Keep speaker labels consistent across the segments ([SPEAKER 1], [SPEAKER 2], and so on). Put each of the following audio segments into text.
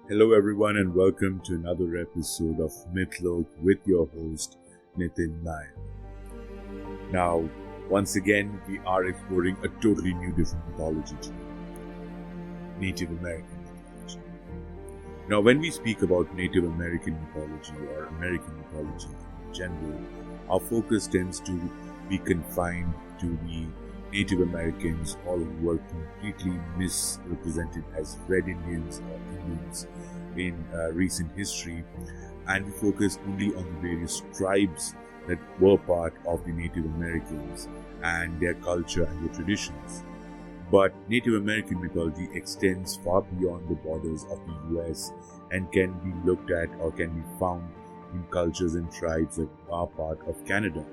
[SPEAKER 1] Hello everyone and welcome to another episode of Mythlok with your host Nitin Nair. Now, once again, we are exploring a totally new different mythology today. Native American mythology. Now, when we speak about Native American mythology or American mythology in general, our focus tends to be confined to the Native Americans, all who were completely misrepresented as Red Indians or Indians in recent history, and we focus only on the various tribes that were part of the Native Americans and their culture and their traditions. But Native American mythology extends far beyond the borders of the US and can be looked at or can be found in cultures and tribes that are part of Canada.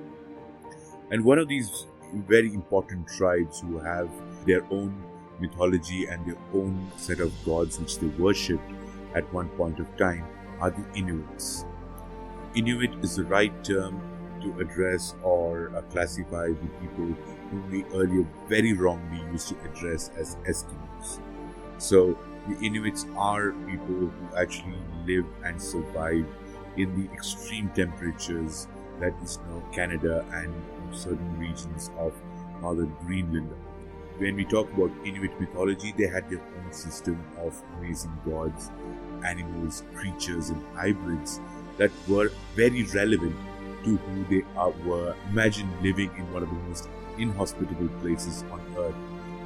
[SPEAKER 1] And one of these very important tribes who have their own mythology and their own set of gods which they worshipped at one point of time are the Inuits. Inuit is the right term to address or classify the people whom we earlier very wrongly used to address as Eskimos. So the Inuits are people who actually live and survive in the extreme temperatures that is now Canada and certain regions of northern Greenland. When we talk about Inuit mythology, they had their own system of amazing gods, animals, creatures, and hybrids that were very relevant to who they were. Imagine living in one of the most inhospitable places on earth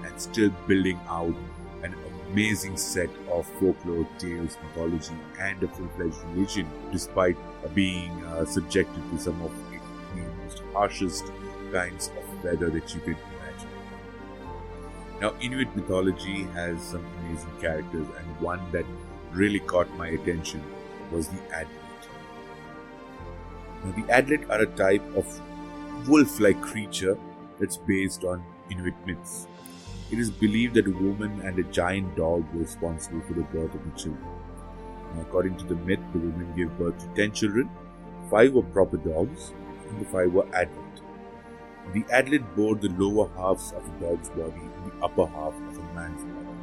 [SPEAKER 1] and still building out an amazing set of folklore, tales, mythology, and a full-fledged religion, despite being subjected to some of the most harshest kinds of weather that you can imagine. Now, Inuit mythology has some amazing characters, and one that really caught my attention was the Adlet. Now, the Adlet are a type of wolf-like creature that's based on Inuit myths. It is believed that a woman and a giant dog were responsible for the birth of the children. Now, according to the myth, the woman gave birth to 10 children, 5 were proper dogs, and the 5 were Adlet. The Adlet bore the lower halves of a dog's body and the upper half of a man's body.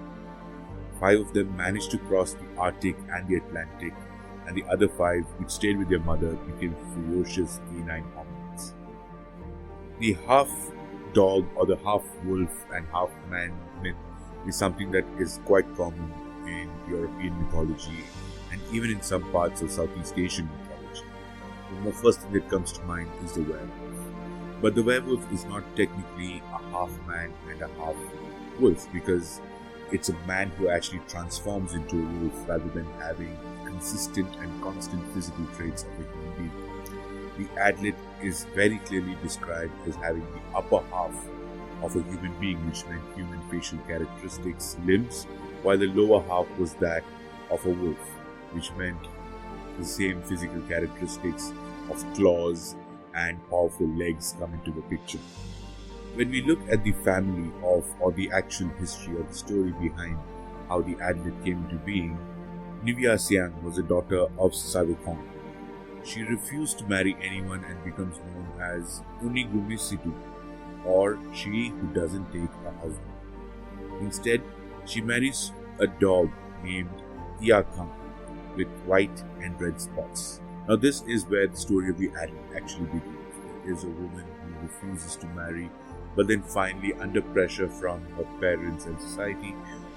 [SPEAKER 1] 5 of them managed to cross the Arctic and the Atlantic, and the other 5, which stayed with their mother, became ferocious canine hominids. The half dog or the half wolf and half man myth is something that is quite common in European mythology and even in some parts of Southeast Asian mythology. The first thing that comes to mind is the werewolf. But the werewolf is not technically a half man and a half wolf, because it's a man who actually transforms into a wolf rather than having consistent and constant physical traits of a human being. The Adlet is very clearly described as having the upper half of a human being, which meant human facial characteristics, limbs, while the lower half was that of a wolf, which meant the same physical characteristics of claws and powerful legs come into the picture. When we look at the family of, or the actual history or the story behind how the Adlet came into being, Niviasiang was a daughter of Savekong. She refused to marry anyone and becomes known as Unigumisitu, or she who doesn't take a husband. Instead, she marries a dog named Iakang with white and red spots. Now, this is where the story of the Adlet actually begins. There is a woman who refuses to marry, but then finally, under pressure from her parents and society,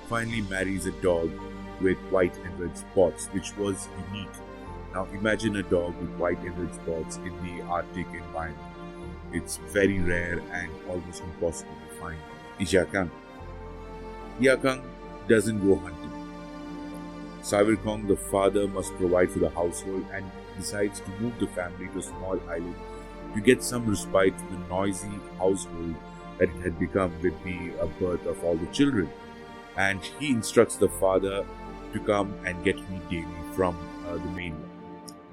[SPEAKER 1] finally marries a dog with white and red spots, which was unique. Now, imagine a dog with white and red spots in the Arctic environment. It's very rare and almost impossible to find. Iakang. Iakang doesn't go hunting. Savekong, the father, must provide for the household and decides to move the family to a small island to get some respite from the noisy household that it had become with the birth of all the children. And he instructs the father to come and get meat daily from the mainland.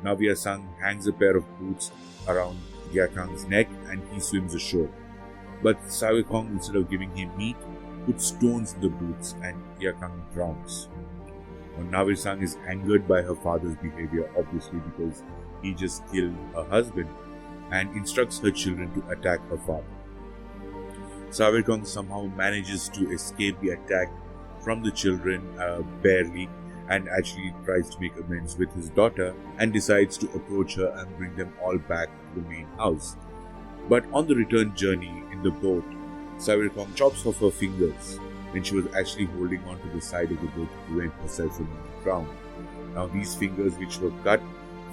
[SPEAKER 1] Naviasang hangs a pair of boots around Iakang's neck and he swims ashore. But Savekong, instead of giving him meat, puts stones in the boots and Iakang drowns. Naviasang is angered by her father's behavior, obviously because he just killed her husband, and instructs her children to attack her father. Savekong somehow manages to escape the attack from the children barely, and actually tries to make amends with his daughter and decides to approach her and bring them all back to the main house. But on the return journey in the boat, Savirkong chops off her fingers when she was actually holding on to the side of the boat to prevent herself from being drowned. Now these fingers which were cut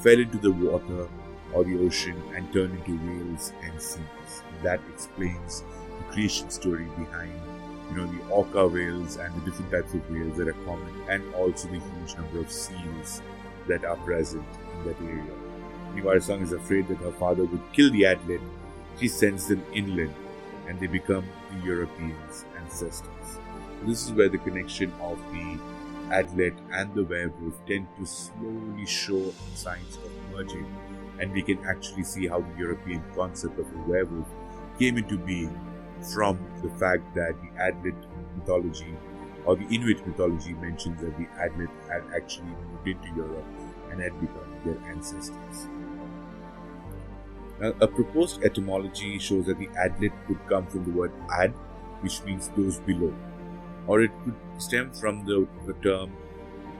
[SPEAKER 1] fell into the water or the ocean and turned into whales and seals. That explains the creation story behind the orca whales and the different types of whales that are common, and also the huge number of seals that are present in that area. Nivarsang is afraid that her father would kill the Adlet. She sends them inland and they become the Europeans' ancestors. This is where the connection of the Adlet and the werewolf tend to slowly show signs of merging, and we can actually see how the European concept of a werewolf came into being from the fact that the Adlet mythology or the Inuit mythology mentions that the Adlet had actually moved into Europe and had become their ancestors. Now, a proposed etymology shows that the Adlet could come from the word ad, which means those below, or it could stem from the term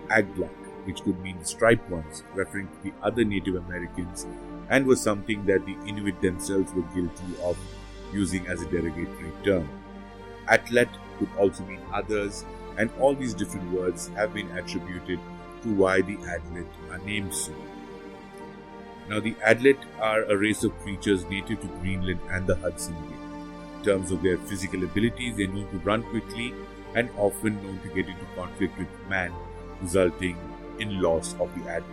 [SPEAKER 1] Adlet, which could mean the striped ones, referring to the other Native Americans, and was something that the Inuit themselves were guilty of using as a derogatory term. Atlet could also mean others, and all these different words have been attributed to why the Adlet are named so. Now, the Adlet are a race of creatures native to Greenland and the Hudson Bay. In terms of their physical abilities, they are known to run quickly and often known to get into conflict with man, resulting in loss of the Adlet.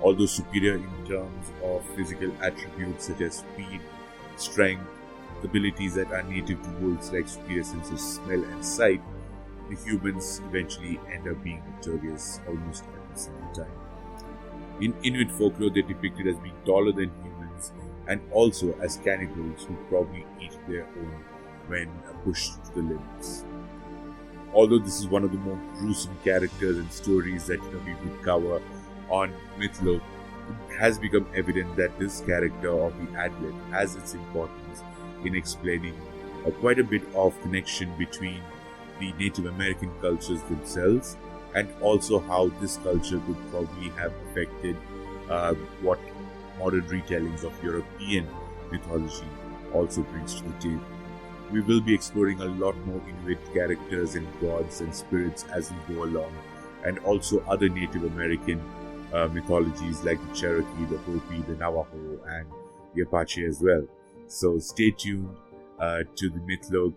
[SPEAKER 1] Although superior in terms of physical attributes such as speed, strength, abilities that are native to wolves like superior sense of smell and sight, the humans eventually end up being victorious almost every single time. In Inuit folklore, they're depicted as being taller than humans and also as cannibals who probably eat their own when pushed to the limits. Although this is one of the more gruesome characters and stories that we would cover on Mythlok, it has become evident that this character of the Adlet has its importance in explaining quite a bit of connection between the Native American cultures themselves, and also how this culture could probably have affected what modern retellings of European mythology also brings to the table. We will be exploring a lot more Inuit characters and gods and spirits as we go along, and also other Native American mythologies like the Cherokee, the Hopi, the Navajo, and the Apache as well. So stay tuned to the Mythlok.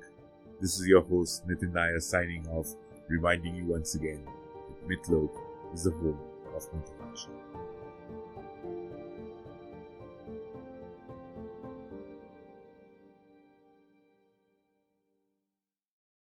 [SPEAKER 1] This is your host Nitin Nair signing off, reminding you once again that Mythlok is the home of mythology.